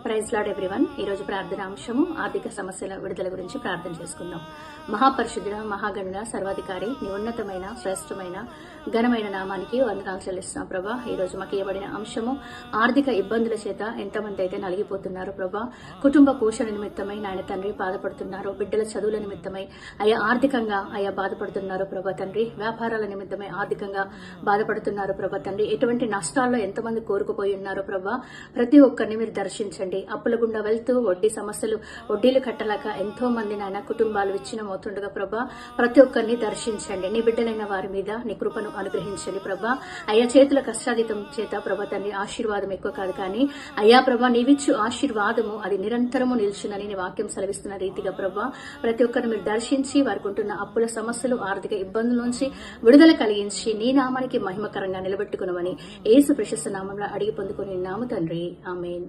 Praise lord everyone. ఈ రోజు ప్రార్థన అంశము ఆర్థిక సమస్యల విడుదల గురించి ప్రార్థన చేసుకుందాం. మహాపరిశుద్ధుడ, మహాగణుడ, సర్వాధికారి, నీ ఉన్నతమైన శ్రేష్టమైన ఘనమైన నామానికి వందనాలు చెల్లిస్తున్నాం ప్రభా. ఈ రోజు మాకు ఇవ్వబడిన అంశము ఆర్థిక ఇబ్బందుల చేత ఎంతమంది అయితే నలిగిపోతున్నారు ప్రభా. కుటుంబ పోషణ నిమిత్తమై నాయన తండ్రి బాధపడుతున్నారు. బిడ్డల చదువుల నిమిత్తమై అయా ఆర్థికంగా బాధపడుతున్నారు ప్రభా తండ్రి. వ్యాపారాల నిమిత్తమై ఆర్థికంగా బాధపడుతున్నారు ప్రభా తండ్రి. ఎటువంటి నష్టాల్లో ఎంతమంది కోరుకుపోయి ఉన్నారు ప్రభా. ప్రతి ఒక్కరిని మీరు దర్శించండి. అప్పుల గుండా వెళ్తూ వడ్డీ సమస్యలు, వడ్డీలు కట్టలేక ఎంతో మంది నాయన కుటుంబాలు విచ్ఛిన్నమవుతుండగా ప్రభా, ప్రతి ఒక్కరిని దర్శించండి. నీ బిడ్డలైన వారి మీద నీ కృపను అనుగ్రహించండి ప్రభా. అయ్యా చేతుల కష్టాతీతం చేత ప్రభా తండ్రి ఆశీర్వాదం ఎక్కువ కాదు, కానీ అయ్యా ప్రభా నీవిచ్చు ఆశీర్వాదము అది నిరంతరము నిల్చునని నీ వాక్యం సెలవిస్తున్న రీతిగా ప్రభా ప్రతి ఒక్కరిని మీరు దర్శించి వారికి ఉంటున్న అప్పుల సమస్యలు, ఆర్థిక ఇబ్బందుల నుంచి విడుదల కలిగించి నీ నామానికి మహిమకరంగా నిలబెట్టుకున్నామని యేసు ప్రశస్త నామంలో అడిగి పొందుకుని నామ తండ్రి. ఆమేన్.